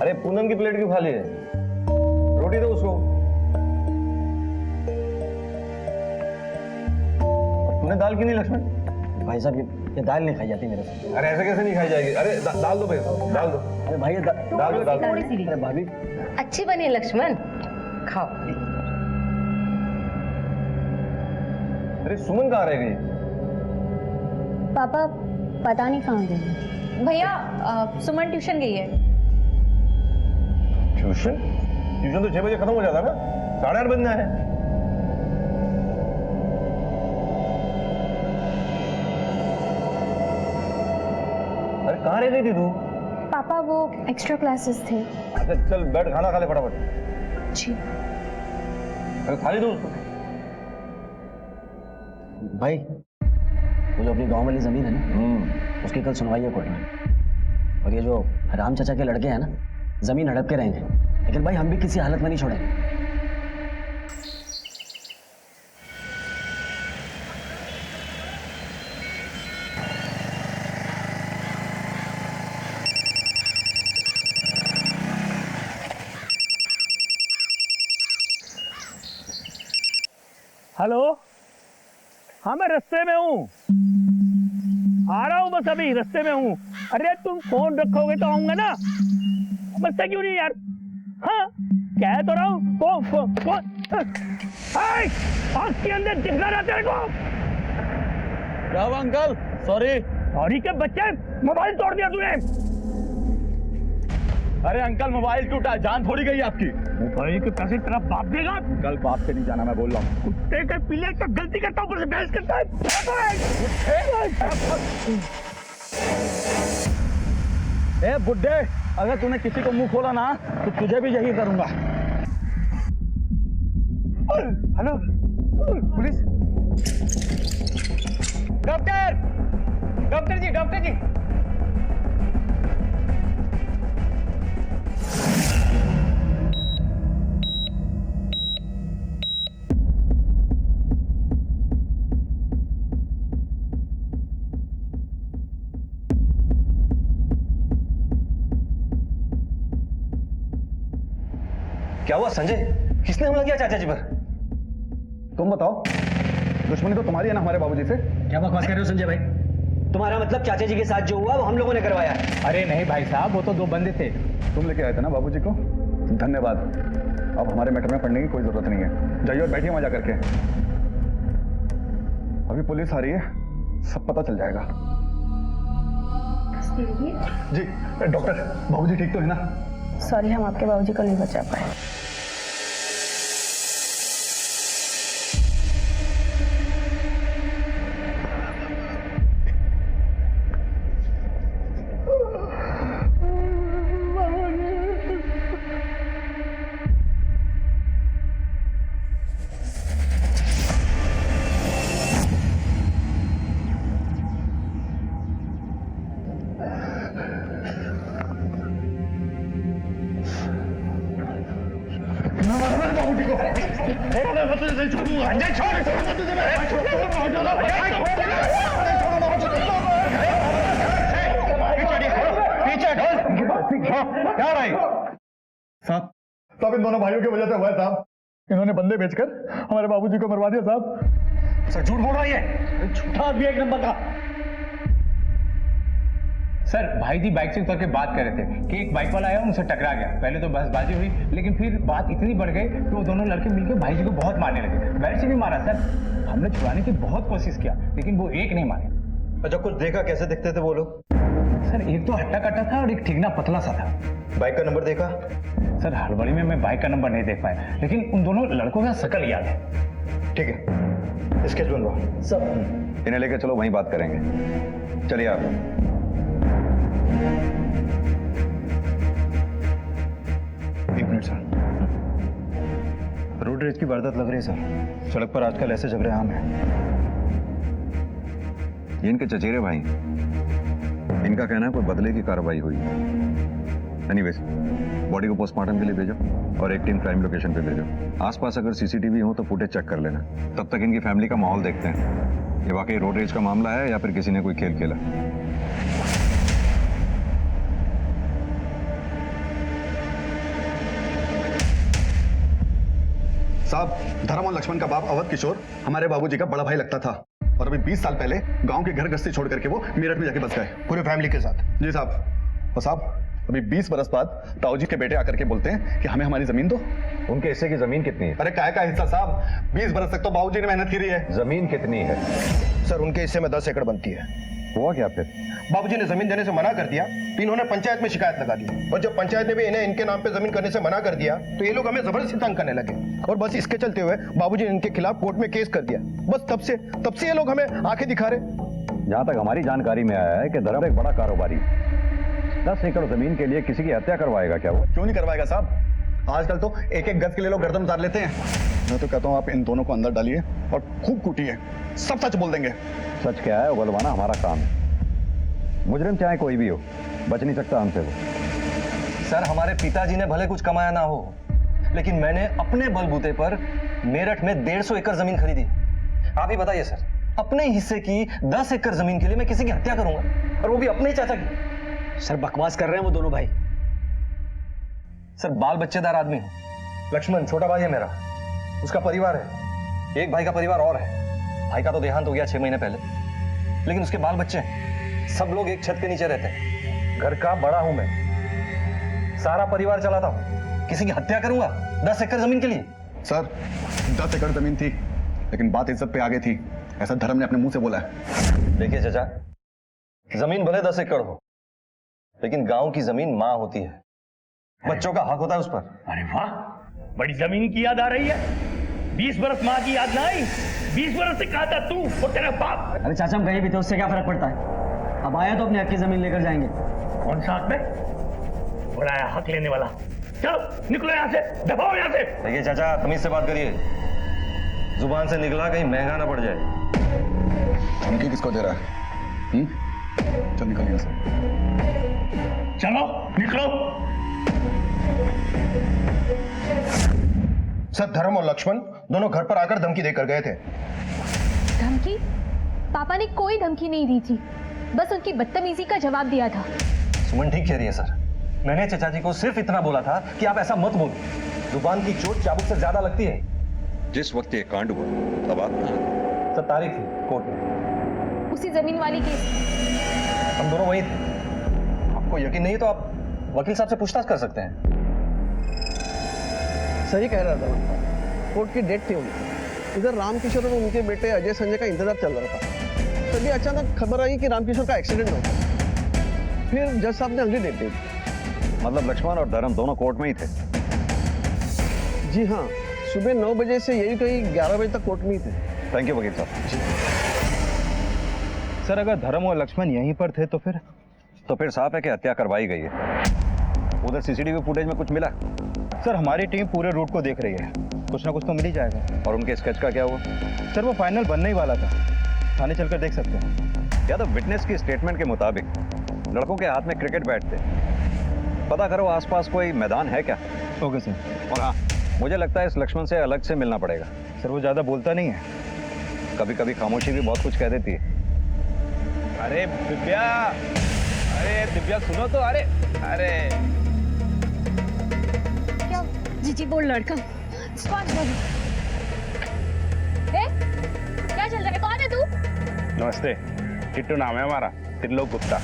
अरे पूनम की प्लेट क्यों खाली है? रोटी दो उसको। तूने दाल क्यों नहीं लक्ष्मण? भाई साहब ये दाल नहीं खाई जाती मेरे से। अरे ऐसे कैसे नहीं खाई जाएगी? अरे दाल दो भाई, दाल दो। अरे भाई ये दाल दो, दाल दो। अरे भाभी अच्छी बनी है लक्ष्मण, खाओ। अरे सुमन कहाँ रह गई? पापा पता नहीं कहाँ गए। भैया सुमन ट्यूशन गई है। ट्यूशन? ट्यूशन तो 6 बजे खत्म हो जाता है ना, 8:30 बजना है। अरे कहाँ रह गई थी तू? पापा वो एक्स्ट्रा क्लासेस थे। अच्छा चल बैठ, खाना खा ले फटाफट। जी। अरे खा ली तू उसको। भाई वो जो अपनी गांव वाली जमीन है ना, उसकी कल सुनवाई है कोर्ट में। और ये जो राम चाचा के लड़के हैं ना, जमीन हड़प के रहेंगे, लेकिन भाई हम भी किसी हालत में नहीं छोड़ेंगे। हेलो, हाँ मैं रास्ते में हूँ, आ रहा हूँ, बस अभी रास्ते में हूँ। अरे तुम फोन रखोगे तो आऊंगा ना, बसते क्यों नहीं यार? हाँ कह तो रहा हूँ, आँख के अंदर दिख रहा तेरे को। क्या हुआ अंकल? सॉरी। सॉरी के बच्चे, मोबाइल तोड़ दिया तूने। अरे अंकल मोबाइल टूटा, जान थोड़ी गई आपकी। मोबाइल के पैसे तेरा बाप देगा? कल बाप से नहीं जाना, मैं बोल रहा हूँ। कुत्ते के पीले का गलती करता हूँ, ऊपर से बहस करता है। ए बुड्ढे, अगर तूने किसी को मुंह खोला ना तो तुझे भी यही करूंगा। Hello police. डॉक्टर, डॉक्टर जी, डॉक्टर जी। क्या हुआ संजय? किसने हमला किया चाचा जी पर? तुम बताओ, दुश्मनी तो तुम्हारी है ना हमारे बाबूजी से? क्या बकवास कर रहे हो संजय भाई? तुम्हारा मतलब चाचा जी के साथ जो हुआ वो हम लोगों ने करवाया है? अरे नहीं भाई साहब, वो तो 2 बंदे थे। तुम लेके आए थे ना बाबूजी को? धन्यवाद। अब हमारे मैटर में पढ़ने की कोई जरूरत नहीं है। जाइए और बैठिए मजा करके। अभी पुलिस आ रही है, सब पता चल जाएगा। जी डॉक्टर, बाबूजी ठीक तो है ना? सॉरी, हम आपके बाबूजी को नहीं बचा पाए। क्या रही साहब? सब इन दोनों भाइयों की वजह से हुआ है साहब। इन्होंने बंदे बेचकर हमारे बाबूजी को मरवा दिया साहब। सर झूठ बोल रहा है, झूठा आदमी एक नंबर का। सर भाई जी बाइक से उतर के बात कर रहे थे कि एक बाइक वाला आया, उनसे टकरा गया। पहले तो बहसबाजी हुई, लेकिन फिर बात इतनी बढ़ गई कि वो दोनों लड़के मिलकर भाई जी को बहुत मारने लगे। वैसे भी मारा सर, हमने छुड़ाने की बहुत कोशिश किया, लेकिन वो एक नहीं मारे। अच्छा कुछ देखा? कैसे दिखते थे वो लोग? सर एक तो हट्टा कट्टा था और एक ठीकना पतला सा था। बाइक का नंबर देखा? सर हड़बड़ी में मैं बाइक का नंबर नहीं देख पाया, लेकिन उन दोनों लड़कों का शकल याद है। ठीक है, स्केच बनवाओ सब। इन्हें लेके चलो, वहीं बात करेंगे। चलिए आप। एक मिनट सर। रोड रेज की वारदात लग रही है सर। सड़क पर आजकल ऐसे झगड़े आम हैं। ये इनके चचेरे भाई, इनका कहना है कोई बदले की कार्रवाई हुई। एनीवेज, बॉडी को पोस्टमार्टम के लिए भेजो और एक टीम क्राइम लोकेशन पे भेजो। आसपास अगर सीसीटीवी हो तो फुटेज चेक कर लेना। तब तक इनकी फैमिली का माहौल देखते हैं, ये वाकई रोड रेज का मामला है या फिर किसी ने कोई खेल खेला। साहब, धर्म और लक्ष्मण का बाप अवध किशोर हमारे बाबूजी का बड़ा भाई लगता था और अभी 20 साल पहले गांव के घर गृहस्थी छोड़ करके वो मेरठ में जाके बस गए पूरे फैमिली के साथ। जी साहब। और साहब, अभी 20 बरस बाद ताऊ जी के बेटे आकर के बोलते हैं कि हमें हमारी जमीन दो। उनके हिस्से की जमीन कितनी है? अरे काय का हिस्सा साहब, 20 बरस तक तो बाबूजी ने मेहनत करी है। जमीन कितनी है? सर उनके हिस्से में 10 एकड़ बनती है। हुआ क्या फिर? बाबूजी ने जमीन देने से मना कर दिया तो इन्होंने पंचायत में शिकायत लगा दी और जब पंचायत ने भी इन्हें इनके नाम पे जमीन करने से मना कर दिया तो ये लोग हमें जबरदस्ती तंग करने लगे और बस इसके चलते हुए बाबूजी ने इनके खिलाफ कोर्ट में केस कर दिया। बस तब से ये लोग हमें आंखें दिखा रहे। जहाँ तक हमारी जानकारी में आया है कि धर्म एक बड़ा कारोबारी 10 एकड़ जमीन के लिए किसी की हत्या करवाएगा क्या वो? क्यों नहीं करवाएगा साहब? आजकल तो एक एक गज के लिए लोग गर्दन उतार लेते हैं। मैं तो कहता हूँ आप इन दोनों को अंदर डालिए और खूब कूटिए, सब सच बोल देंगे। सच क्या है उगलवाना हमारा काम है। मुजरिम चाहे कोई भी हो, बच नहीं सकता हमसे वो। सर, हमारे पिताजी ने भले कुछ कमाया ना हो, लेकिन मैंने अपने बलबूते पर मेरठ में 150 एकड़ जमीन खरीदी। आप ही बताइए सर, अपने हिस्से की 10 एकड़ जमीन के लिए मैं किसी की हत्या करूंगा, और वो भी अपने ही चाचा की। सर बकवास कर रहे हैं वो दोनों भाई। सर, बाल बच्चेदार आदमी हूं। लक्ष्मण छोटा भाई है मेरा, उसका परिवार है। एक भाई का परिवार और है। भाई का तो देहांत हो गया 6 महीने पहले, लेकिन उसके बाल बच्चे हैं। सब लोग एक छत के नीचे रहते हैं। घर का बड़ा हूं मैं, सारा परिवार चलाता हूं। किसी की हत्या करूंगा 10 एकड़ जमीन के लिए? सर, 10 एकड़ जमीन थी, लेकिन बात इज्जत पे आ गई थी, ऐसा धर्म ने अपने मुंह से बोला है। देखिए चाचा, जमीन भले 10 एकड़ हो, लेकिन गांव की जमीन मां होती है। बच्चों का हक होता है उस पर। अरे वाह, बड़ी जमीन की याद आ रही है। 20 बरस माँ की याद ना आई? 20 बरस से कहा था तू और तेरा बाप। अरे चाचा हम कहीं भी थे, उससे क्या फर्क पड़ता है? अब आया तो अपने हक की जमीन लेकर जाएंगे। कौन सा हक में? बुलाया हक लेने वाला। चलो निकलो यहाँ से, दबाओ यहाँ से। देखिए चाचा, तमीज से बात करिए, जुबान से निकला कहीं महंगा ना पड़ जाए। धमकी किसको दे रहा है? चल निकल यहाँ से। चलो निकलो। सर, धर्म और लक्ष्मण दोनों घर पर आकर धमकी देकर गए थे। धमकी? पापा ने कोई धमकी नहीं दी थी, बस उनकी बदतमीजी का जवाब दिया था। सुमन ठीक कह रही है सर। मैंने चाचा जी को सिर्फ इतना बोला था कि आप ऐसा मत बोलो। जुबान की चोट चाबुक से ज्यादा लगती है। जिस वक्त ये कांड हुआ तब आप सर, तारीख थी कोर्ट में, उसी जमीन वाली केस। हम दोनों वही थे। आपको यकीन नहीं तो आप वकील साहब से पूछताछ कर सकते हैं। सही कह रहा था, कोर्ट की डेट थी उनकी। इधर रामकिशोर और उनके बेटे अजय संजय का इंतजार चल रहा था, तभी अचानक खबर आई कि रामकिशोर का एक्सीडेंट हो गया। फिर जज साहब ने अगली डेट दे दी। मतलब लक्ष्मण और धर्म दोनों कोर्ट में ही थे? जी हाँ, सुबह 9 बजे से यही कहीं 11 बजे तक कोर्ट में ही थे। थैंक यू वकील साहब। सर, अगर धर्म और लक्ष्मण यहीं पर थे तो फिर साफ है कि हत्या करवाई गई है। उधर सीसीटीवी फुटेज में कुछ मिला? सर, हमारी टीम पूरे रूट को देख रही है, कुछ ना कुछ तो मिल ही जाएगा। और उनके स्केच का क्या हुआ? सर, वो फाइनल बनने ही वाला था, थाने चलकर देख सकते हैं। या तो विटनेस की स्टेटमेंट के मुताबिक लड़कों के हाथ में क्रिकेट बैट थे। पता करो आसपास कोई मैदान है क्या? Okay sir. और हाँ, मुझे लगता है इस लक्ष्मण से अलग से मिलना पड़ेगा। सर, वो ज्यादा बोलता नहीं है। कभी कभी खामोशी भी बहुत कुछ कह देती है। अरे दिव्या सुनो तो। अरे क्या? जीजी बोल लड़का। स्क्वाश बोल। क्या चल रहा है? कौन है तू? नमस्ते, किट्टू नाम है हमारा, त्रिलोक गुप्ता,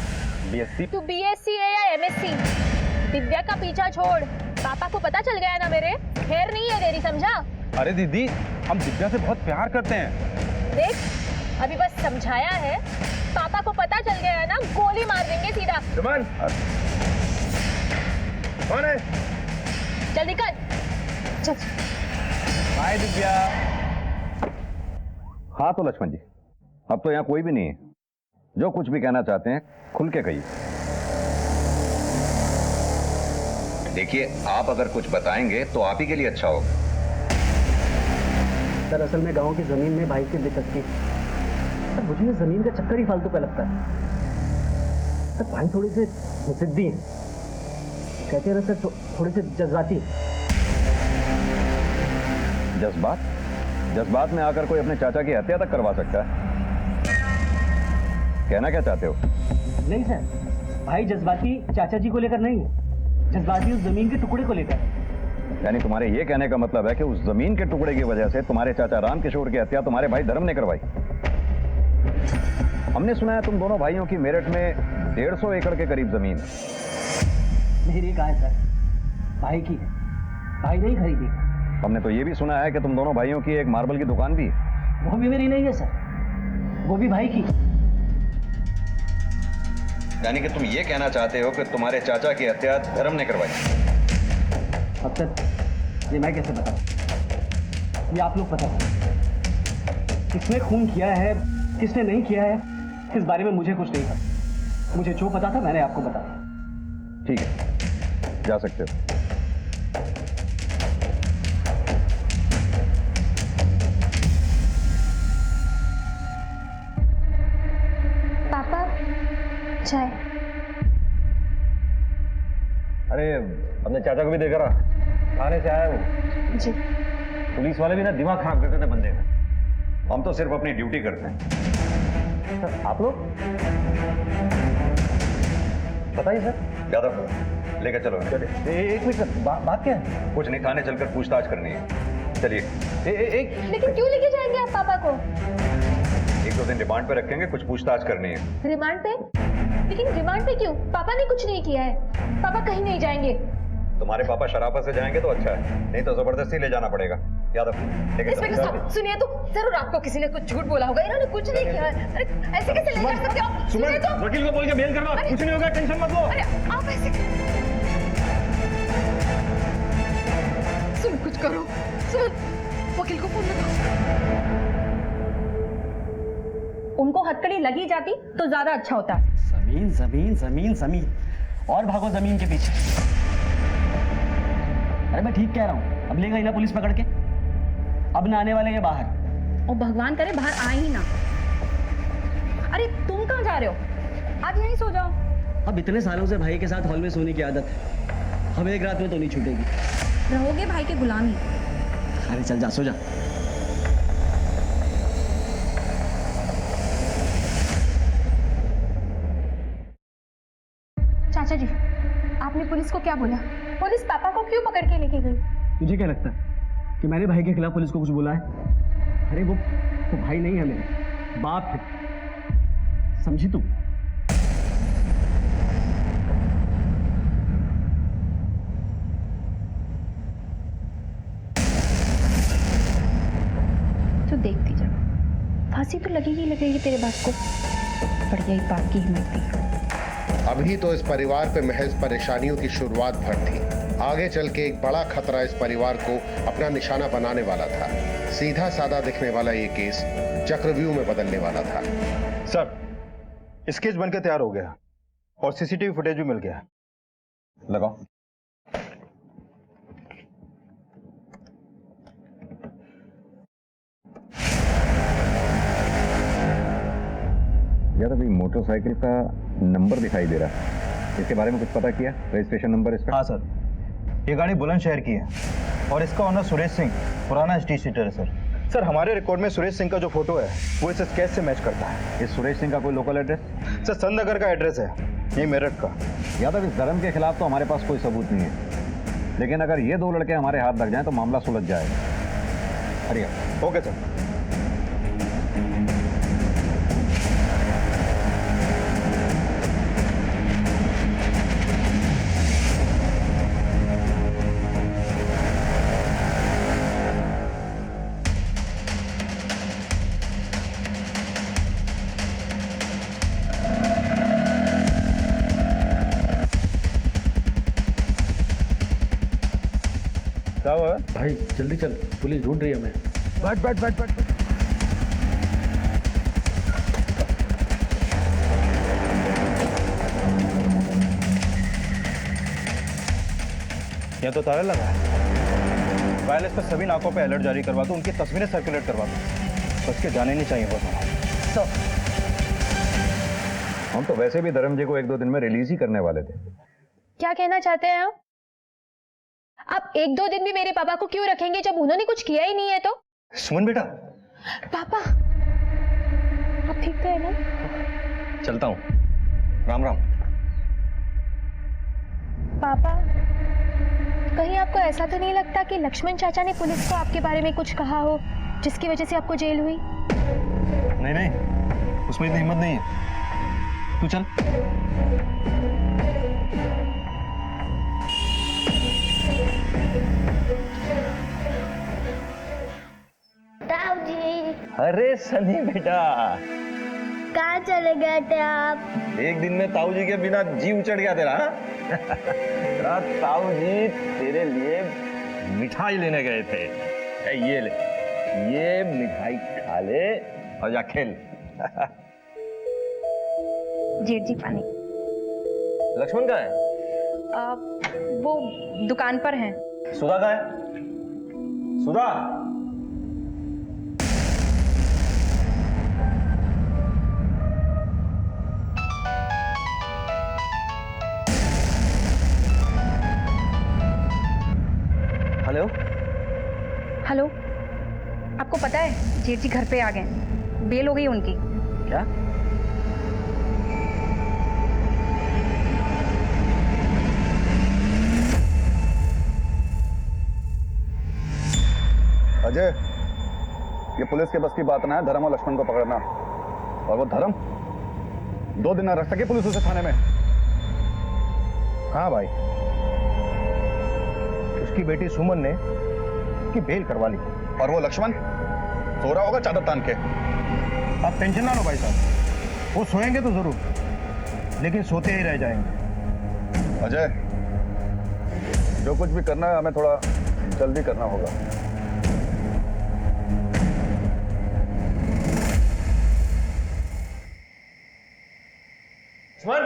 BSc। तू BSc है या MSc? दिव्या का पीछा छोड़, पापा को पता चल गया ना मेरे, खैर नहीं है तेरी, समझा? अरे दीदी, हम दिव्या से बहुत प्यार करते हैं। देख, अभी बस समझाया है, पापा को पता चल गया है ना, गोली मार देंगे सीधा। सुमन, कौन है? चल निकल। चल। बाय दिव्या। हाँ तो लक्ष्मण जी, अब तो यहाँ कोई भी नहीं है। जो कुछ भी कहना चाहते हैं खुल के कहिए। देखिए, आप अगर कुछ बताएंगे तो आप ही के लिए अच्छा होगा। सर असल में गांव की जमीन में भाई की दिलचस्पी। सर मुझे ये जमीन का चक्कर ही फालतू का लगता है। सर भाई थोड़े से जिद्दी हैं, कहते हैं सर थोड़े से जज्बाती। जज्बात में आकर कोई अपने चाचा की हत्या तक करवा सकता है? कहना क्या चाहते हो? नहीं सर, भाई जज्बाती चाचा जी को लेकर नहीं है, जज्बाती उस जमीन के टुकड़े को लेकर। यानी तुम्हारे ये कहने का मतलब है कि उस जमीन के टुकड़े की वजह से तुम्हारे चाचा रामकिशोर की हत्या तुम्हारे भाई धर्म ने करवाई। हमने सुना है तुम दोनों भाइयों की मेरठ में 150 एकड़ के करीब जमीन है। मेरी कहा है सर, भाई की है, भाई नहीं खरीदी। हमने तो ये भी सुना है कि तुम दोनों भाइयों की एक मार्बल की दुकान भी है। वो भी मेरी नहीं है सर, वो भी भाई की। यानी कि तुम ये कहना चाहते हो कि तुम्हारे चाचा की हत्या धर्म ने करवाई। अब तक ये मैं कैसे बताऊं, ये आप लोग पता करो। किसने खून किया है, किसने नहीं किया है, इस बारे में मुझे कुछ नहीं पता। मुझे जो पता था मैंने आपको बताया। ठीक है, जा सकते हो। पापा चाय। अरे अपने चाचा को भी देख रहा, थाने से आया वो। जी। पुलिस वाले भी ना दिमाग खराब करते थे बंदे का। हम तो सिर्फ अपनी ड्यूटी करते हैं। सर आप लोग बताइए सर। यादव लेकर चलो। एक मिनट सर, बात क्या है? कुछ नहीं, थाने चलकर पूछताछ करनी है। चलिए। एक लेकिन क्यों लेके जाएंगे आप पापा को? 1-2 दिन रिमांड पे रखेंगे, कुछ पूछताछ करनी है। रिमांड पे? लेकिन रिमांड पे क्यों? पापा ने कुछ नहीं किया है। पापा कहीं नहीं जाएंगे। तुम्हारे पापा शराफत से जाएंगे तो अच्छा है, नहीं तो जबरदस्ती ले जाना पड़ेगा। यादव इंस्पेक्टर साहब सुनिए तो, जरूर आपको किसी ने कुछ झूठ बोला होगा। इन्होंने कुछ नहीं किया है। अरे ऐसे कैसे ले जा सकते हो आप? सुनिए तो। वकील को बोल के बेल करवा, कुछ नहीं होगा, टेंशन मत लो। अरे आप ऐसे सुन, कुछ करो। सुन, वकील को फोन लगाओ। उनको हथकड़ी लगी जाती तो ज्यादा अच्छा होता। जमीन जमीन जमीन जमीन और भागो जमीन के पीछे। अरे मैं ठीक कह रहा हूं, अब लेगा ही ना पुलिस पकड़ के। अब ना आने वाले ये बाहर। और भगवान करे बाहर आए ही ना। अरे तुम कहाँ जा रहे हो? आज यहीं सो जाओ। अब इतने सालों से भाई के साथ हॉल में सोने की आदत है, अब एक रात में तो नहीं छूटेगी। रहोगे भाई के गुलामी। अरे चल जा, सो जा। चाचा जी, आपने पुलिस को क्या बोला? पुलिस पापा को क्यों पकड़ के लेके गई? तुझे क्या लगता है कि मैंने भाई के खिलाफ पुलिस को कुछ बोला है? अरे वो भाई नहीं है, मेरे बाप है, समझी तू? तो देखती जा, फांसी तो लगेगी लगेगी तेरे बाप को। बढ़िया ही बाप की हिम्मत थी। अभी तो इस परिवार पे महज परेशानियों की शुरुआत भर थी, आगे चल के एक बड़ा खतरा इस परिवार को अपना निशाना बनाने वाला था। सीधा साधा दिखने वाला ये केस चक्रव्यूह में बदलने वाला था। सर, स्केच बनकर तैयार हो गया और सीसीटीवी फुटेज भी मिल गया। लगाओ। यार अभी मोटरसाइकिल का नंबर दिखाई दे रहा है, इसके बारे में कुछ पता किया? रजिस्ट्रेशन नंबर इसका? हाँ सर, ये गाड़ी बुलंदशहर की है और इसका ओनर सुरेश सिंह पुराना स्ट्रीट सीटर है सर। सर हमारे रिकॉर्ड में सुरेश सिंह का जो फोटो है वो इस स्केच से मैच करता है। इस सुरेश सिंह का कोई local address? Sir Sant Nagar का एड्रेस है, ये मेरठ का। यादव इस धर्म के खिलाफ तो हमारे पास कोई सबूत नहीं है, लेकिन अगर ये 2 लड़के हमारे हाथ लग जाएं तो मामला सुलझ जाएगा। हरिया। Okay sir. क्या हुआ भाई जल्दी चल, पुलिस ढूंढ रही है हमें। बैठ बैठ बैठ बैठ। यह तो ताला लगा है। वायरलेस पर सभी नाकों पे अलर्ट जारी करवा दो, उनकी तस्वीरें सर्कुलेट करवा दो। बस के जाने नहीं चाहिए बस। सब हम तो वैसे भी धर्म जी को 1-2 दिन में रिलीज ही करने वाले थे। क्या कहना चाहते हैं आप 1-2 दिन भी मेरे पापा को क्यों रखेंगे जब उन्होंने कुछ किया ही नहीं है? तो सुमन बेटा। पापा आप ठीक तो है ना? चलता हूँ, राम राम। पापा कहीं आपको ऐसा तो नहीं लगता कि लक्ष्मण चाचा ने पुलिस को आपके बारे में कुछ कहा हो जिसकी वजह से आपको जेल हुई? नहीं नहीं, उसमें इतनी हिम्मत नहीं है। तू चल। ताऊजी, अरे सनी बेटा, कहाँ चले गए थे आप? एक दिन में ताऊ जी के बिना जी उचड़ गया तेरा। तेरा ताऊ जी तेरे लिए मिठाई लेने गए थे। ये ले, ये मिठाई खा ले और जा खेल। जेठ जी पानी। लक्ष्मण कहाँ है? वो दुकान पर हैं। सुधा कहाँ है? सुधा, हेलो। हेलो, आपको पता है जेठ जी घर पे आ गए, बेल हो गई उनकी। क्या? अजय, ये पुलिस के बस की बात ना है धर्म और लक्ष्मण को पकड़ना। और वो धर्म 2 दिन ना रख सके पुलिस उसे थाने में। हाँ भाई, उसकी बेटी सुमन ने उसकी बेल करवा ली। और वो लक्ष्मण सो रहा होगा चादर तान के। आप टेंशन ना लो भाई साहब, वो सोएंगे तो जरूर, लेकिन सोते ही रह जाएंगे। अजय, जो कुछ भी करना है हमें थोड़ा जल्दी करना होगा। लक्ष्मण,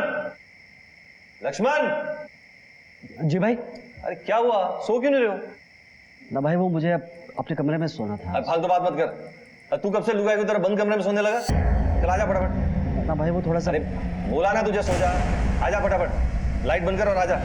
लक्ष्मण। जी भाई। अरे क्या हुआ, सो क्यों नहीं रहे हो? ना भाई, वो मुझे अपने कमरे में सोना था। अरे फालतू बात मत कर। तू कब से लुगाई की तरह बंद कमरे में सोने लगा? चल आजा फटाफट। ना भाई, वो थोड़ा सा। अरे बोला ना तुझे सो जा। आजा फटाफट, लाइट बंद कर और आजा।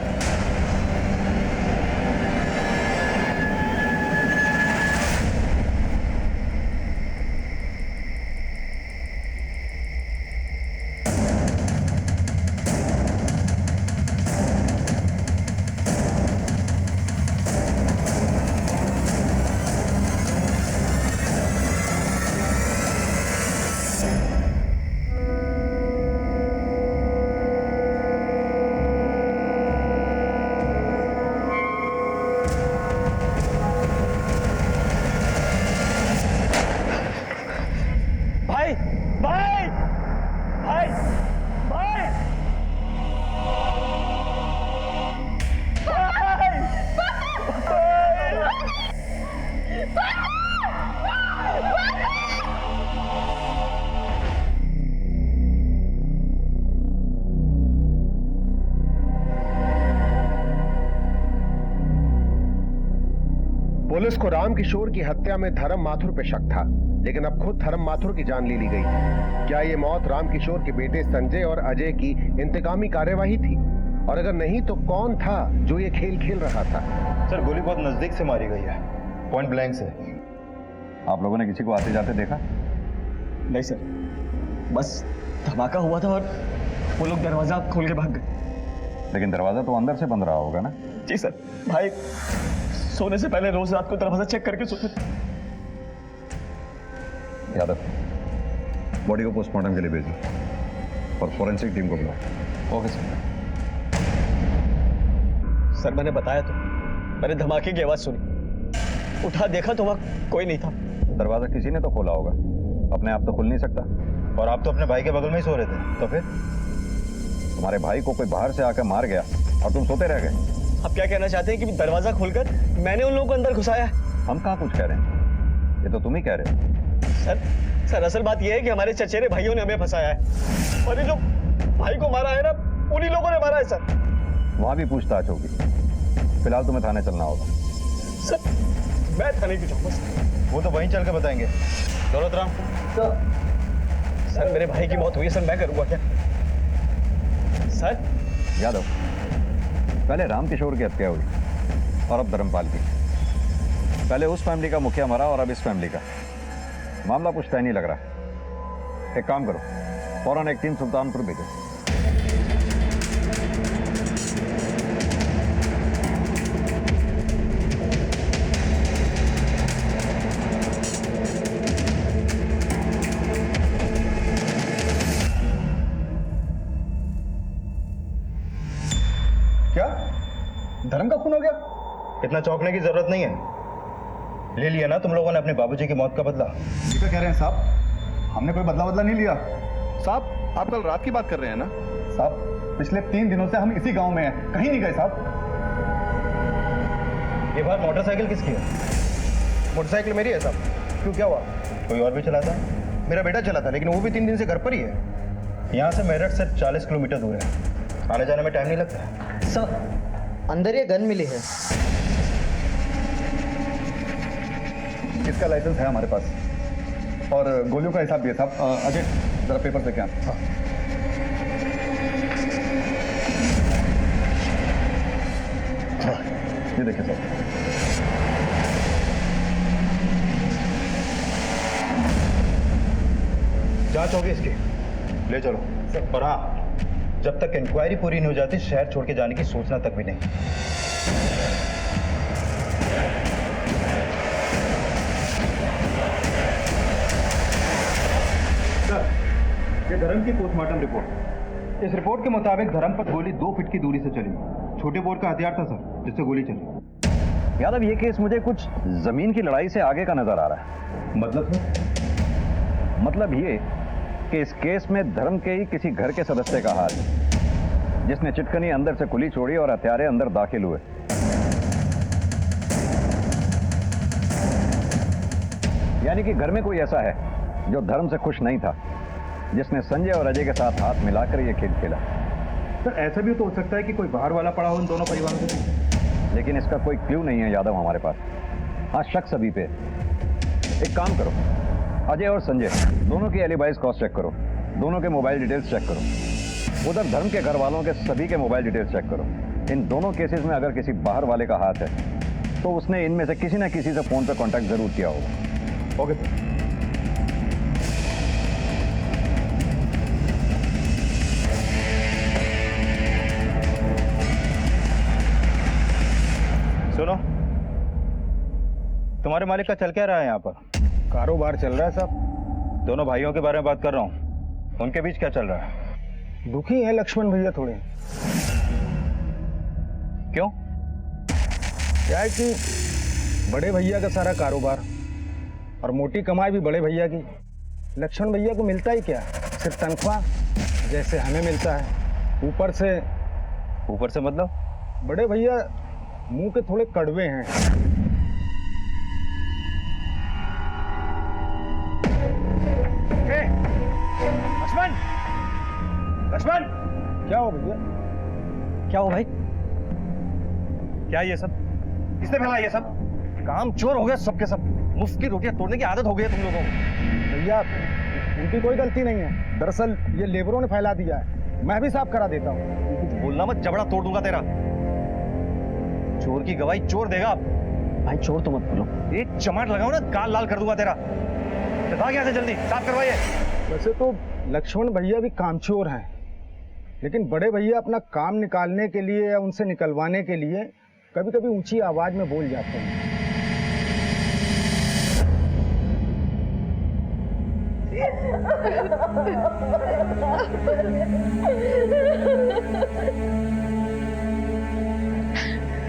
पुलिस को राम किशोर की हत्या में धर्म माथुर पे शक था, लेकिन अब खुद धर्म माथुर की जान ले ली गई। क्या ये मौत राम किशोर के बेटे संजय और अजय की इंतकामी कार्यवाही थी? और अगर नहीं तो कौन था जो ये खेल खेल रहा था? सर, गोली बहुत नजदीक से मारी गई है, पॉइंट ब्लैंक से। आप लोगों ने किसी को आते जाते देखा? नहीं सर, बस धमाका हुआ था और वो लोग दरवाजा खोल के भाग गए। लेकिन दरवाजा तो अंदर से बंद रहा होगा ना? जी सर, भाई सोने से पहले रोज रात को दरवाजा चेक करके सोते थे। यादव, बॉडी को पोस्टमार्टम के लिए भेजो और फॉरेंसिक टीम को बुलाओ। Okay sir. सर मैंने बताया तो, मैंने धमाके की आवाज सुनी, उठा देखा तो वहां कोई नहीं था। दरवाजा किसी ने तो खोला होगा, अपने आप तो खुल नहीं सकता। और आप तो अपने भाई के बगल में ही सो रहे थे, तो फिर? तुम्हारे भाई को कोई बाहर से आकर मार गया और तुम सोते रह गए। आप क्या कहना चाहते हैं कि दरवाजा खोलकर मैंने उन लोगों को अंदर घुसाया? हम कहाँ कुछ कह रहे हैं, ये तो तुम ही कह रहे हो। सर असल बात यह है कि हमारे चचेरे भाइयों ने हमें फंसाया है, और ये जो भाई को मारा है ना, उन्हीं लोगों ने मारा है सर। वहां भी पूछताछ होगी, फिलहाल तुम्हें थाने चलना होगा। सर मैं थाने की जाऊंगा सर। वो तो वहीं चल के बताएंगे। दौलतराम सर, मेरे भाई की मौत हुई है सर, मैं करूंगा क्या सर? यादव, पहले राम किशोर की हत्या हुई और अब धर्मपाल की। पहले उस फैमिली का मुखिया मरा और अब इस फैमिली का। मामला कुछ तय नहीं लग रहा। एक काम करो, फौरन एक टीम सुल्तानपुर भेजो। क्या धर्म का खून हो गया? इतना चौंकने की जरूरत नहीं है। ले लिया ना तुम लोगों ने अपने बाबूजी की मौत का बदला। ये क्या कह रहे हैं साहब? हमने कोई बदला नहीं लिया। साहब आप कल रात की बात कर रहे हैं ना? साहब पिछले 3 दिनों से हम इसी गांव में हैं, कहीं नहीं गए साहब। ये बार मोटरसाइकिल किसकी है? मोटरसाइकिल मेरी है साहब। क्यों, क्या हुआ? कोई और भी चलाता? मेरा बेटा चला था, लेकिन वो भी 3 दिन से घर पर ही है। यहाँ से मेरठ सिर्फ 40 किलोमीटर दूर है। आने जाने में टाइम नहीं लगता। सर अंदर ये गन मिली है। इसका लाइसेंस है हमारे पास और गोलियों का हिसाब भी है साहब। अजय जरा पेपर लेके आ। हाँ, ये देखिए साहब। जांच होगी इसकी, ले चलो। और हाँ, जब तक इंक्वायरी पूरी नहीं हो जाती शहर छोड़ के जाने की सोचना तक भी नहीं। सर, ये धर्म की पोस्टमार्टम रिपोर्ट। इस रिपोर्ट के मुताबिक धर्म पर गोली 2 फीट की दूरी से चली। छोटे बोर का हथियार था सर, जिससे गोली चली। यादव, ये केस मुझे कुछ जमीन की लड़ाई से आगे का नजर आ रहा है। मतलब सर? मतलब ये कि इस केस में धर्म के ही किसी घर के सदस्य का हाथ है, जिसने चिटकनी अंदर से खुली छोड़ी और हथियारे अंदर दाखिल हुए। यानी कि घर में कोई ऐसा है जो धर्म से खुश नहीं था, जिसने संजय और अजय के साथ हाथ मिलाकर यह खेल खेला। सर ऐसा भी तो हो सकता है कि कोई बाहर वाला पड़ा हो इन दोनों परिवारों के बीच। लेकिन इसका कोई क्लू नहीं है यादव हमारे पास। हाँ, शक सभी पे। एक काम करो, अजय और संजय दोनों की एलिबाइज क्रॉस चेक करो, दोनों के मोबाइल डिटेल्स चेक करो, उधर धर्म के घर वालों के सभी के मोबाइल डिटेल्स चेक करो। इन दोनों केसेस में अगर किसी बाहर वाले का हाथ है तो उसने इनमें से किसी ना किसी से फोन पे कांटेक्ट जरूर किया होगा। Okay sir. सुनो, तुम्हारे मालिक का चल क्या रहा है यहाँ पर? कारोबार चल रहा है साहब। दोनों भाइयों के बारे में बात कर रहा हूँ, उनके बीच क्या चल रहा है? दुखी है लक्ष्मण भैया थोड़े। क्यों? क्या है कि बड़े भैया का सारा कारोबार और मोटी कमाई भी बड़े भैया की। लक्ष्मण भैया को मिलता ही क्या, सिर्फ तनख्वाह जैसे हमें मिलता है। ऊपर से मतलब? बड़े भैया मुंह के थोड़े कड़वे हैं। लक्ष्मण, क्या हो भैया? क्या हो भाई? क्या ये सब? किसने फैला ये सब? काम चोर हो गया सबके सब। मुफ्त की रोटियां तोड़ने की आदत हो गई है तुम लोगों को। भैया उनकी कोई गलती नहीं है, दरअसल ये लेबरों ने फैला दिया है। मैं भी साफ करा देता हूँ। कुछ बोलना मत, जबड़ा तोड़ दूंगा तेरा। चोर की गवाही चोर देगा। भाई चोर तो मत बोलो। एक चमाट लगाओ ना, गाल लाल कर दूंगा तेरा। चला गया से जल्दी साफ करवाइए। वैसे तो लक्ष्मण भैया भी कामचोर हैं, लेकिन बड़े भैया अपना काम निकालने के लिए या उनसे निकलवाने के लिए कभी कभी ऊंची आवाज में बोल जाते हैं।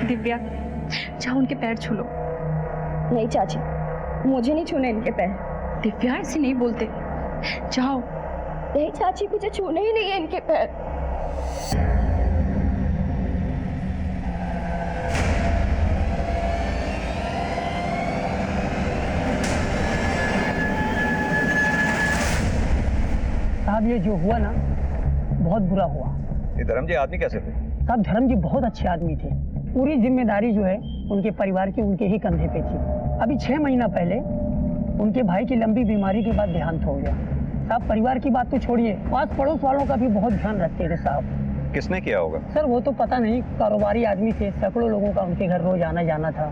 दिव्या, जाओ उनके पैर छू लो। नहीं चाची, मुझे नहीं छूने इनके पैर। दिव्या ऐसे नहीं बोलते, जाओ। नहीं चाची, मुझे छूने ही नहीं है इनके पैर। साहब ये जो हुआ ना, बहुत बुरा हुआ। ये धर्म जी आदमी कैसे थे? साहब धर्म जी बहुत अच्छे आदमी थे। पूरी जिम्मेदारी जो है उनके परिवार की उनके ही कंधे पे थी। अभी 6 महीना पहले उनके भाई की लंबी बीमारी के बाद देहांत हो गया। साहब परिवार की बात तो छोड़िए, पास पड़ोस वालों का भी बहुत ध्यान रखते थे साहब। किसने किया होगा? सर वो तो पता नहीं, कारोबारी आदमी थे, सैकड़ों लोगों का उनके घर रोज आना जाना था।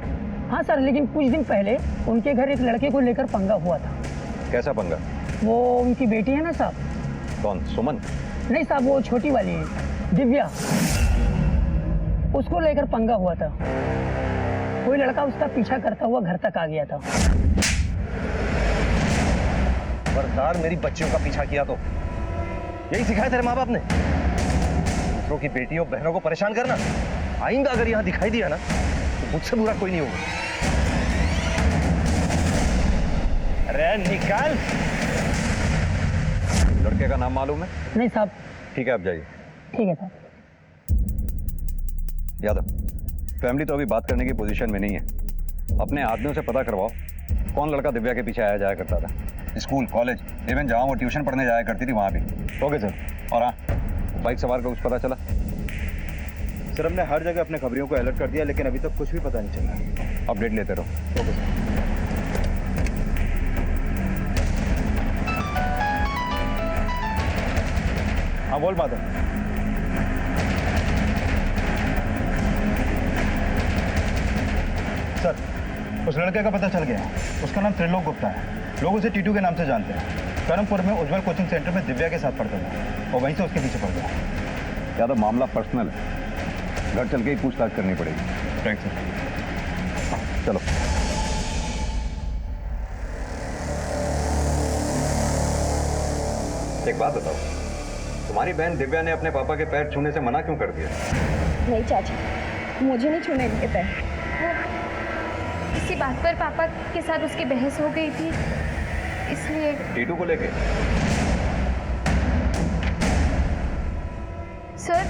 हाँ सर, लेकिन कुछ दिन पहले उनके घर एक लड़के को लेकर पंगा हुआ था। कैसा पंगा? वो उनकी बेटी है ना साहब। कौन, सुमन? नहीं साहब, वो छोटी वाली है, दिव्या। उसको लेकर पंगा हुआ था। कोई लड़का उसका पीछा करता हुआ घर तक आ गया था। खबरदार मेरी बच्चियों का पीछा किया तो। यही सिखाया तेरे माँ बाप ने, दूसरों की बेटियों बहनों को परेशान करना। आइंदा अगर यहाँ दिखाई दिया ना तो मुझसे बुरा कोई नहीं होगा। अरे निकाल। लड़के का नाम मालूम है? नहीं साहब। ठीक है, आप जाइए। ठीक है साहब। यादव, फैमिली तो अभी बात करने की पोजीशन में नहीं है। अपने आदमियों से पता करवाओ कौन लड़का दिव्या के पीछे आया जाया करता था। स्कूल, कॉलेज, इवन जहां वो ट्यूशन पढ़ने जाया करती थी वहां भी। Okay sir. और हाँ, बाइक सवार का कुछ पता चला? सर हमने हर जगह अपने खबरियों को अलर्ट कर दिया, लेकिन अभी तक कुछ भी पता नहीं चला। अपडेट लेते रहो। Okay sir. हाँ बोल बात है। सर उस लड़के का पता चल गया। उसका नाम त्रिलोक गुप्ता है। लोग उसे टीटू के नाम से जानते हैं। करमपुर में उज्जवल कोचिंग सेंटर में दिव्या के साथ पढ़ता था और वहीं से उसके पीछे पड़ गया। यादव, मामला पर्सनल है, घर चल के ही पूछताछ करनी पड़ेगी। Thank sir. चलो। एक बात बताओ, तुम्हारी बहन दिव्या ने अपने पापा के पैर छूने से मना क्यों कर दिया? नहीं चाची, मुझे नहीं छूने इनके पैर। इसी बात पर पापा के साथ उसकी बहस हो गई थी, इसलिए। टीटू को लेके? सर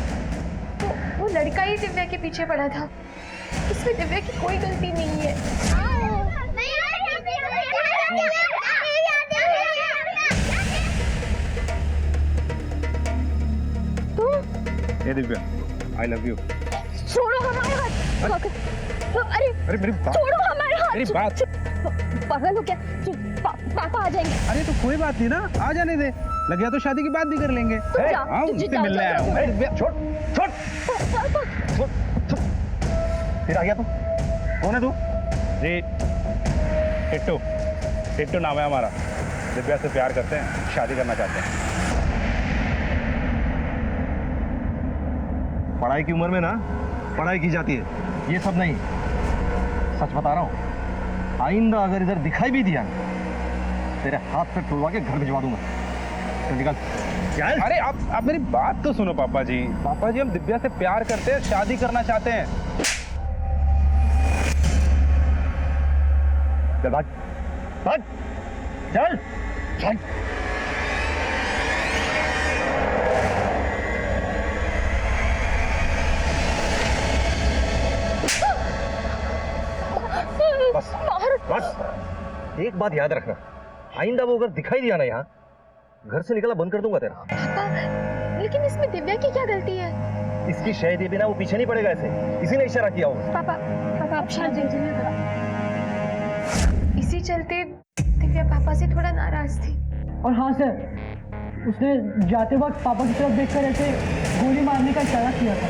वो लड़का ही दिव्या के पीछे पड़ा था। इसमें दिव्या की कोई गलती नहीं है। तो ये दिव्या, आई लव यू। छोड़ो हमारे हाथ। अरे अरे मेरी बात, छोड़ो हमारे हाथ। मेरी बात। पागल हो क्या? पापा आ जाएंगे। अरे तो कोई बात नहीं ना, आ जाने दे। लग गया तो शादी की बात भी कर लेंगे। हाँ, उससे मिलने आया हूँ। छोड़ छोड़ छोड़। फिर आ गया तू? कौन है तू? जी टिट्टू। टिट्टू नाम है हमारा। दिव्या से प्यार करते हैं, शादी करना चाहते हैं। पढ़ाई की उम्र में ना पढ़ाई की जाती है, ये सब नहीं। सच बता रहा हूँ, आइंदा अगर इधर दिखाई भी दिया ना, तेरे हाथ पे टुलवा के घर भिजवा दूंगा। चल निकल। अरे आप मेरी बात तो सुनो पापा जी। पापा जी, हम दिव्या से प्यार करते हैं, शादी करना चाहते हैं। चल भाग भाग, चल चल। बस बस, एक बात याद रखना, आइंदा वो अगर दिखाई दिया ना यहाँ, घर से निकला बंद कर दूंगा तेरा। पापा, लेकिन इसमें दिव्या की क्या गलती है? इसकी शहद ये बिना वो पीछे नहीं पड़ेगा ऐसे, इसी ने इशारा किया होगा। पापा आप शांत रहिए। इसी चलते दिव्या पापा से थोड़ा नाराज थी। और हाँ सर, उसने जाते वक्त पापा की तरफ देखकर ऐसे गोली मारने का इशारा किया था।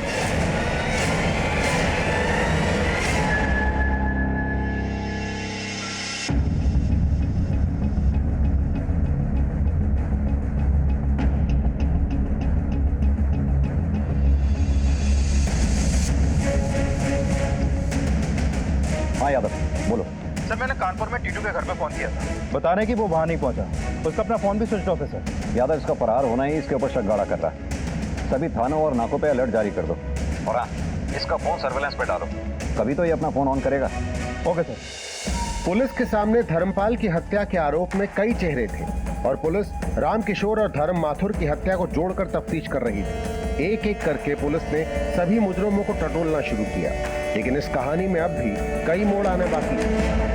हाँ यादव, बोलो। सर मैंने कानपुर में टीटू के घर पे फोन किया था, बता रहे कि वो वहां नहीं पहुंचा। उसका अपना फोन भी स्विच ऑफ है सर। यादव, इसका फरार होना ही इसके ऊपर शक गाढ़ा कर रहा है। सभी थानों और नाकों पे अलर्ट जारी कर दो। और हाँ, इसका फोन सर्वेलेंस पे डालो, कभी तो ये अपना फोन ऑन करेगा। Okay sir. पुलिस के सामने धर्मपाल की हत्या के आरोप में कई चेहरे थे और पुलिस रामकिशोर और धर्म माथुर की हत्या को जोड़कर तफ्तीश कर रही थी। एक एक करके पुलिस ने सभी मुजरिमों को टटोलना शुरू किया, लेकिन इस कहानी में अब भी कई मोड़ आने बाकी हैं।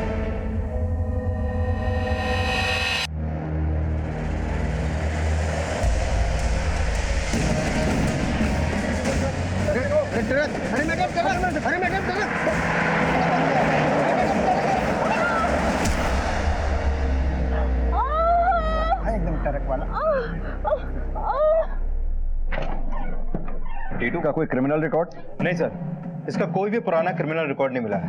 अरे मैडम कर, अरे मैडम कर। एकदम टरक वाला। टीटू का कोई क्रिमिनल रिकॉर्ड? नहीं सर, इसका कोई भी पुराना क्रिमिनल रिकॉर्ड नहीं मिला है,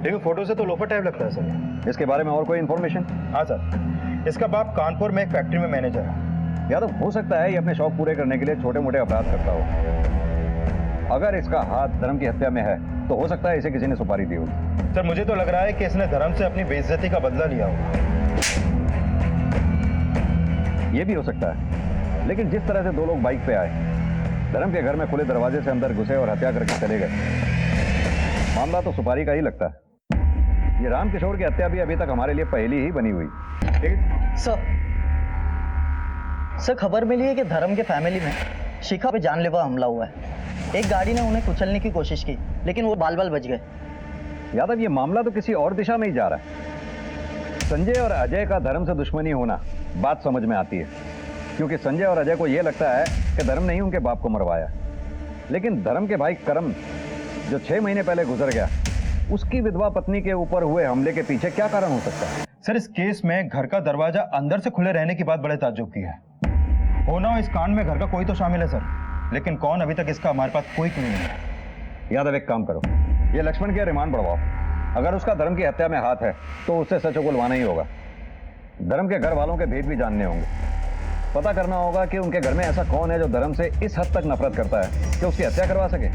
लेकिन फोटो से तो लोफर टाइप लगता है सर। इसके बारे में और कोई इन्फॉर्मेशन? हाँ सर, इसका बाप कानपुर में एक फैक्ट्री में मैनेजर है। यादव, हो सकता है ये अपने शौक पूरे करने के लिए छोटे मोटे अपराध करता हो। अगर इसका हाथ धर्म की हत्या में है तो हो सकता है इसे किसी ने सुपारी दी होगी। सर मुझे तो लग रहा है कि इसने धर्म से अपनी बेइज्जती का बदला लिया होगा। ये भी हो सकता है, लेकिन जिस तरह से दो लोग बाइक पे आए धर्म के घर में खुले दरवाजे से अंदर घुसे और हत्या करके चले गए। मामला तो सुपारी का ही लगता है। ये रामकिशोर की हत्या भी अभी तक हमारे लिए पहली ही बनी हुई। सर खबर मिली है कि धर्म के फैमिली में शिखा पे जानलेवा हमला हुआ है। एक गाड़ी ने उन्हें कुचलने की कोशिश की, लेकिन वो बाल बाल बच गए। यादव, ये मामला तो किसी और दिशा में ही जा रहा है। संजय और अजय का धर्म से दुश्मनी होना बात समझ में आती है, क्योंकि संजय और अजय को यह लगता है कि धर्म ने ही उनके बाप को मरवाया। लेकिन धर्म के भाई करम, जो 6 महीने पहले गुजर गया, उसकी विधवा पत्नी के ऊपर हुए हमले के पीछे क्या कारण हो सकता है? सर, इस केस में घर का दरवाजा अंदर से खुले रहने की बात बड़े ताज्जुब की है। होना हो इस कांड में घर का कोई तो शामिल है सर, लेकिन कौन, अभी तक इसका हमारे पास कोई क्लू नहीं है। यादव, एक काम करो, ये लक्ष्मण के रिमांड बढ़वाओ। अगर उसका धर्म की हत्या में हाथ है तो उससे सच उगलवाना ही होगा। धर्म के घर वालों के भेद भी जानने होंगे। पता करना होगा कि उनके घर में ऐसा कौन है जो धर्म से इस हद तक नफरत करता है कि उसकी हत्या करवा सके।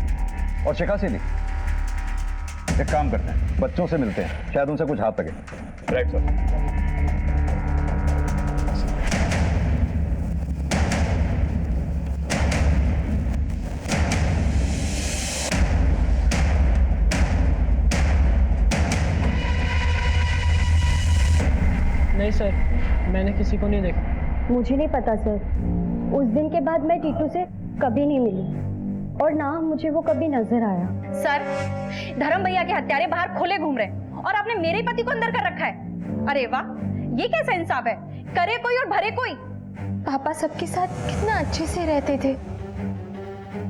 और शिखा से भी एक काम करते हैं, बच्चों से मिलते हैं, शायद उनसे कुछ हाथ लगे। Right sir. नहीं सर, मैंने किसी को नहीं देखा। मुझे नहीं पता सर। उस दिन के बाद मैं टीटू से कभी नहीं मिली और ना मुझे वो कभी नजर आया। सर, धर्म भैया के हत्यारे बाहर खुले घूम रहे और आपने मेरे पति को अंदर कर रखा है। अरे वाह, ये कैसा इंसाफ है? करे कोई और भरे कोई। पापा सबके साथ कितना अच्छे से रहते थे,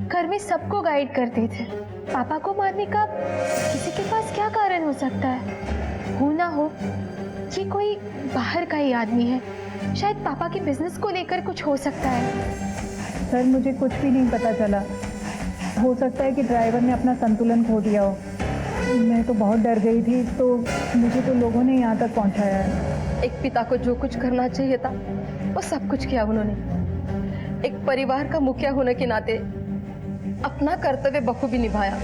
घर में सबको गाइड करते थे। पापा को मारने का किसी के पास क्या कारण हो सकता है? हो ना हो ये कोई बाहर का ही आदमी है, शायद पापा के बिजनेस को लेकर कुछ हो सकता है। सर मुझे कुछ भी नहीं पता चला। हो सकता है कि ड्राइवर ने अपना संतुलन खो दिया हो। मैं तो बहुत डर गई थी, तो मुझे तो लोगों ने यहाँ तक पहुँचाया है। एक पिता को जो कुछ करना चाहिए था वो सब कुछ किया उन्होंने। एक परिवार का मुखिया होने के नाते अपना कर्तव्य बखूबी निभाया।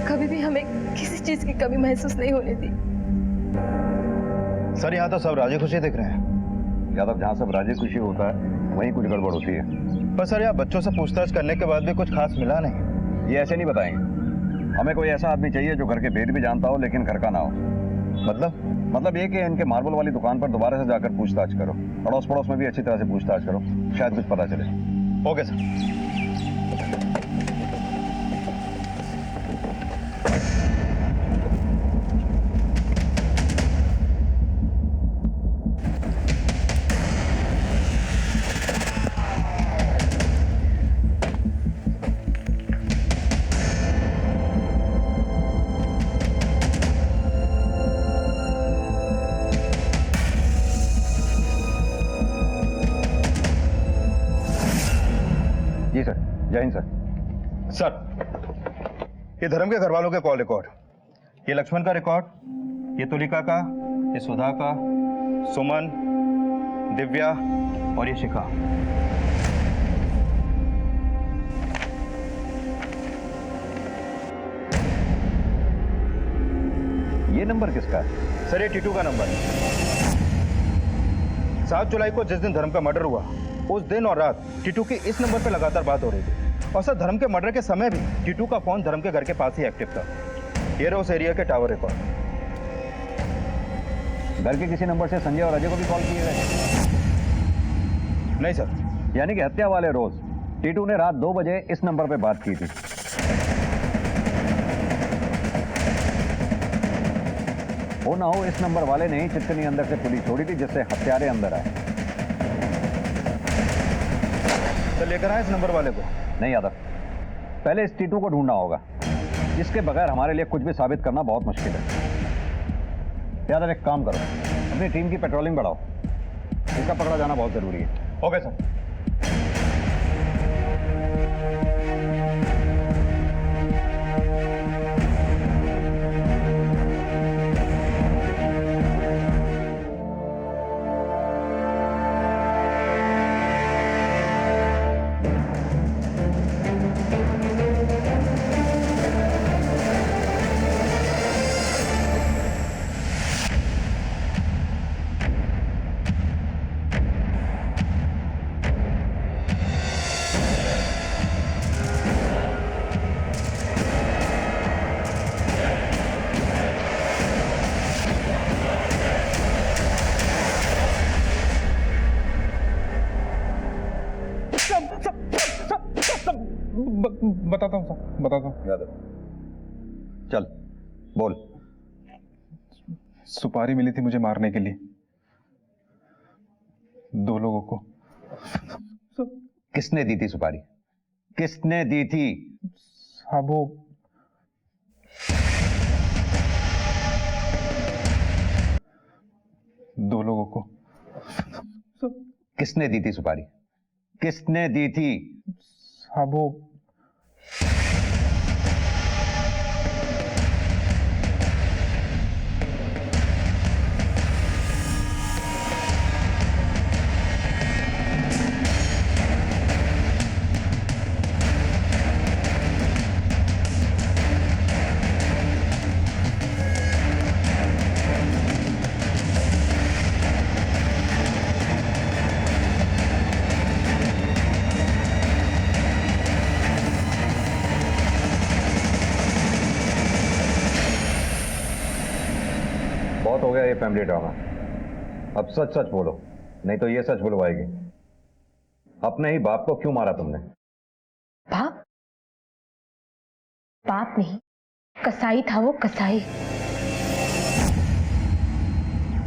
कभी भी हमें किसी चीज की कमी महसूस नहीं होने दी। सर, यहाँ तो सब राजी खुशी दिख रहे हैं। यादव, जहाँ सब राजी खुशी होता है वहीं कुछ गड़बड़ होती है। पर सर, यहाँ बच्चों से पूछताछ करने के बाद भी कुछ खास मिला नहीं। ये ऐसे नहीं बताएंगे। हमें कोई ऐसा आदमी चाहिए जो घर के भेद भी जानता हो लेकिन घर का ना हो। मतलब ये कि इनके मार्बल वाली दुकान पर दोबारा से जाकर पूछताछ करो। अड़ोस पड़ोस में भी अच्छी तरह से पूछताछ करो, शायद कुछ पता चले। Okay sir. जी सर। जय हिंद सर। सर, ये धर्म के घर वालों के कॉल रिकॉर्ड, ये लक्ष्मण का रिकॉर्ड, ये तुलिका का, ये सुधा का, सुमन, दिव्या और ये शिखा। ये नंबर किसका है? सर, ये टीटू का नंबर है। 7 जुलाई को जिस दिन धर्म का मर्डर हुआ, उस दिन और रात टीटू की इस नंबर पे लगातार बात हो रही थी। और सर, धर्म के मर्डर के समय भी टीटू का फोन धर्म के घर के पास ही एक्टिव था। ये रहा उस एरिया के टावर रिकॉर्ड। घर के किसी नंबर से संजय और अजय को भी कॉल किए गए? नहीं सर। यानी कि हत्या वाले रोज टीटू ने रात 2 बजे इस नंबर पे बात की थी। हो ना हो इस नंबर वाले ने ही चिटकनी अंदर से खुली छोड़ी थी, जिससे हत्यारे अंदर आए। तो लेकर आए इस नंबर वाले को? नहीं यादव, पहले इस टीटू को ढूंढना होगा, जिसके बगैर हमारे लिए कुछ भी साबित करना बहुत मुश्किल है। यादव, एक काम करो, अपनी टीम की पेट्रोलिंग बढ़ाओ, इसका पकड़ा जाना बहुत जरूरी है। Okay sir. बताता हूँ साहब, बताता हूँ। यादव, चल बोल। सुपारी मिली थी मुझे मारने के लिए, 2 लोगों को। किसने दी थी सुपारी? किसने दी थी? साहब वो दो लोगों को। किसने दी थी सुपारी? किसने दी थी? साहब वो बहुत हो गया ये फैमिली ड्रामा। अब सच सच बोलो, नहीं तो ये सच बुलवाएगी। अपने ही बाप को क्यों मारा तुमने? बाप? बाप नहीं, कसाई था वो, कसाई।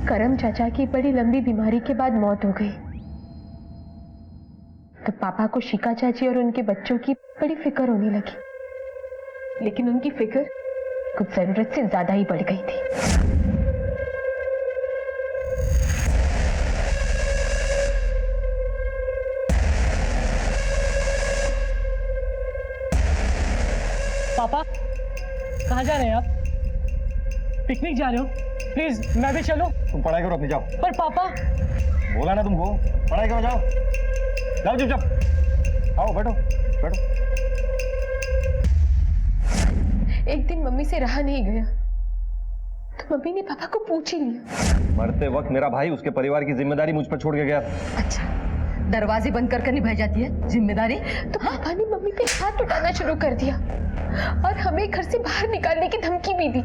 करम चाचा की बड़ी लंबी बीमारी के बाद मौत हो गई, तो पापा को शिका चाची और उनके बच्चों की बड़ी फिक्र होने लगी। लेकिन उनकी फिक्र कुछ जरूरत से ज्यादा ही बढ़ गई थी। पापा कहाँ जा रहे हैं आप? पिकनिक जा रहे हो? प्लीज मैं भी चलूं? तुम पढ़ाई करो अपनी, जाओ। पर पापा, बोला ना तुमको, पढ़ाई करो, जाओ जाओ चुपचाप। आओ बैठो बैठो। एक दिन मम्मी से रहा नहीं गया, तो मम्मी ने पापा को पूछ ही लिया। मरते वक्त मेरा भाई, उसके परिवार की जिम्मेदारी मुझ पर छोड़ के गया। अच्छा, दरवाजे बंद कर निभाई जाती है जिम्मेदारी? तो पापा ने मम्मी पे हाथ उठाना शुरू कर दिया और हमें घर से बाहर निकालने की धमकी भी दी।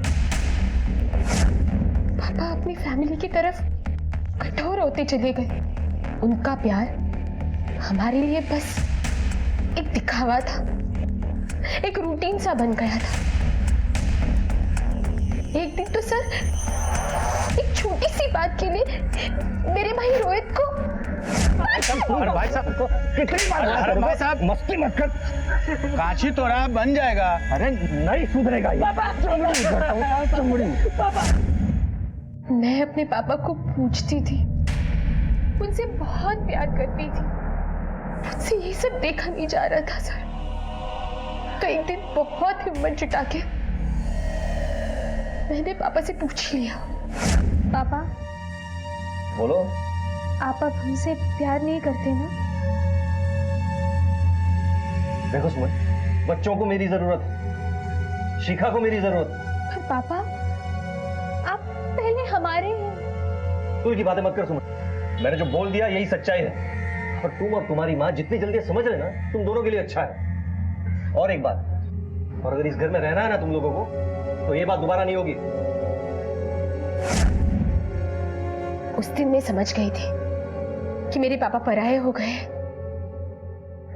पापा अपनी फैमिली की तरफ कठोर होते चले गए। उनका प्यार हमारे लिए बस एक दिखावा था, एक रूटीन सा बन गया था। एक दिन तो सर, एक छोटी सी बात के लिए मेरे भाई रोहित को भाई साहब मस्ती मत कर, काशी तो रहा बन जाएगा। अरे नहीं सुधरेगा ये। मैं अपने पापा को पूछती थी, उनसे बहुत प्यार करती थी, मुझसे ये सब देखा नहीं जा रहा था सर। तो एक दिन बहुत हिम्मत जुटा के मैंने पापा से पूछ लिया, पापा बोलो। आप अब हमसे प्यार नहीं करते ना? देखो सुमन, बच्चों को मेरी जरूरत है, शिखा को मेरी जरूरत। पर पापा, आप पहले हमारे हैं। तू की बातें मत कर सुमन, मैंने जो बोल दिया यही सच्चाई है। और तुम और तुम्हारी माँ जितनी जल्दी समझ लेना, तुम दोनों के लिए अच्छा है। और एक बात, और अगर इस घर में रहना है ना तुम लोगों को, तो ये बात दोबारा नहीं होगी। उस दिन मैं समझ गई थी कि मेरे पापा पराये हो गए,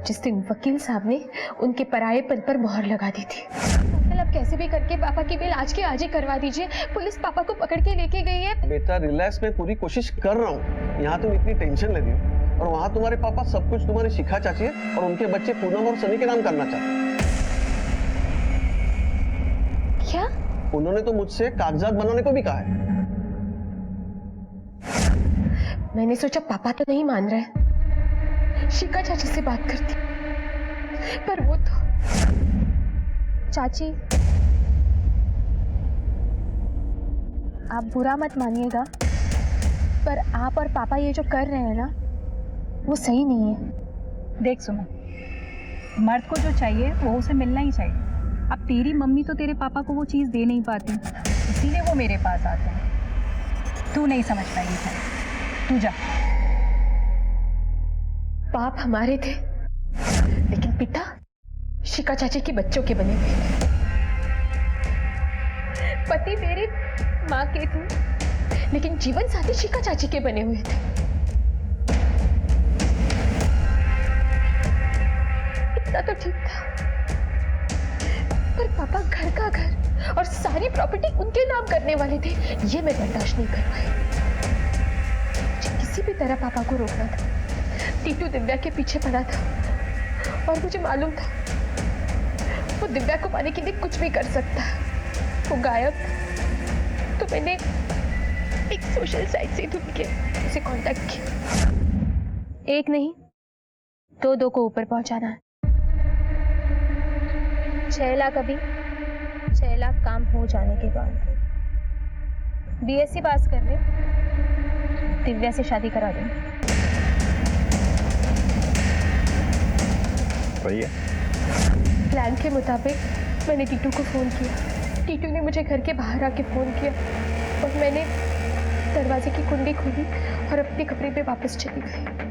जिस दिन वकील साहब ने उनके परायेपन पर मोहर लगा दी थी। अंकल, अब कैसे भी करके पापा की बेल आज के आज ही करवा दीजिए। पुलिस पापा को पकड़ के लेके गई है। बेटा रिलैक्स, मैं पूरी कोशिश कर रहा हूँ। यहाँ तुम इतनी टेंशन ले रही हो, और वहाँ तुम्हारे पापा सब कुछ तुम्हारी शिखा चाची है और उनके बच्चे पूनम और सनी के नाम करना चाहते हैं। क्या? उन्होंने तो मुझसे कागजात बनाने को भी कहा है। मैंने सोचा पापा तो नहीं मान रहे, शिखा चाची से बात करती, पर वो तो। चाची, आप बुरा मत मानिएगा, पर आप और पापा ये जो कर रहे हैं ना, वो सही नहीं है। देख सुमन, मर्द को जो चाहिए वो उसे मिलना ही चाहिए। अब तेरी मम्मी तो तेरे पापा को वो चीज़ दे नहीं पाती, इसीलिए वो मेरे पास आते हैं। तू नहीं समझ पाएगी शायद, तू जा। बाप हमारे थे, लेकिन पिता शिका चाची के बच्चों के बने हुए थे। पति मेरे माँ के थे, लेकिन जीवन साथी शिका चाची के बने हुए थे। इतना तो ठीक था, पर पापा घर का घर और सारी प्रॉपर्टी उनके नाम करने वाले थे, ये मैं बर्दाश्त नहीं कर पाई। मुझे किसी भी तरह पापा को रोकना था। टीटू दिव्या के पीछे पड़ा था और मुझे मालूम था वो दिव्या को पाने के लिए कुछ भी कर सकता है। वो गायब था, तो मैंने एक सोशल साइट से ढूंढ के उसे कांटेक्ट किया। एक नहीं, दो को ऊपर पहुंचाना है। 6 लाख अभी, 6 लाख काम हो जाने के बाद। बीएससी पास कर ले, दिव्या से शादी करा देंगे। सही है। प्लान के मुताबिक मैंने टीटू को फोन किया। टीटू ने मुझे घर के बाहर आके फोन किया और मैंने दरवाजे की कुंडी खोली और अपने कमरे में वापस चली गई।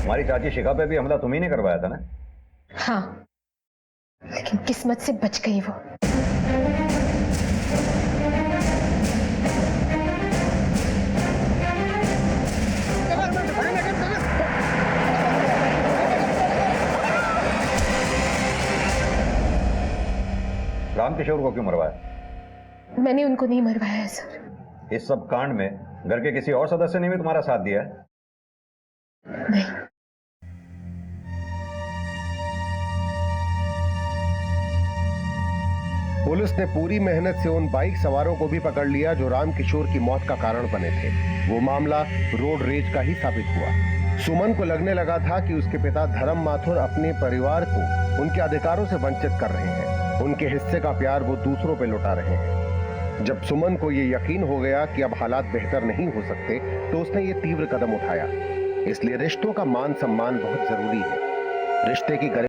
हमारी चाची शिखा पे भी हमला तुम्ही ने करवाया था ना? हाँ, लेकिन किस्मत से बच गई वो। रामकिशोर को क्यों मरवाया? मैंने उनको नहीं मरवाया है सर। इस सब कांड में घर के किसी और सदस्य ने भी तुम्हारा साथ दिया है? नहीं। पुलिस ने पूरी मेहनत से उन बाइक सवारों को भी पकड़ लिया जो रामकिशोर की मौत का कारण बने थे। वो मामला रोड रेज का ही साबित हुआ। सुमन को लगने लगा था कि उसके पिता धर्म माथुर अपने परिवार को उनके अधिकारों से वंचित कर रहे हैं। उनके हिस्से का प्यार वो दूसरों पे लुटा रहे हैं। जब सुमन को ये यकीन हो गया कि अब हालात बेहतर नहीं हो सकते, तो उसने ये तीव्र कदम उठाया। इसलिए रिश्तों का मान सम्मान बहुत जरूरी है। रिश्ते की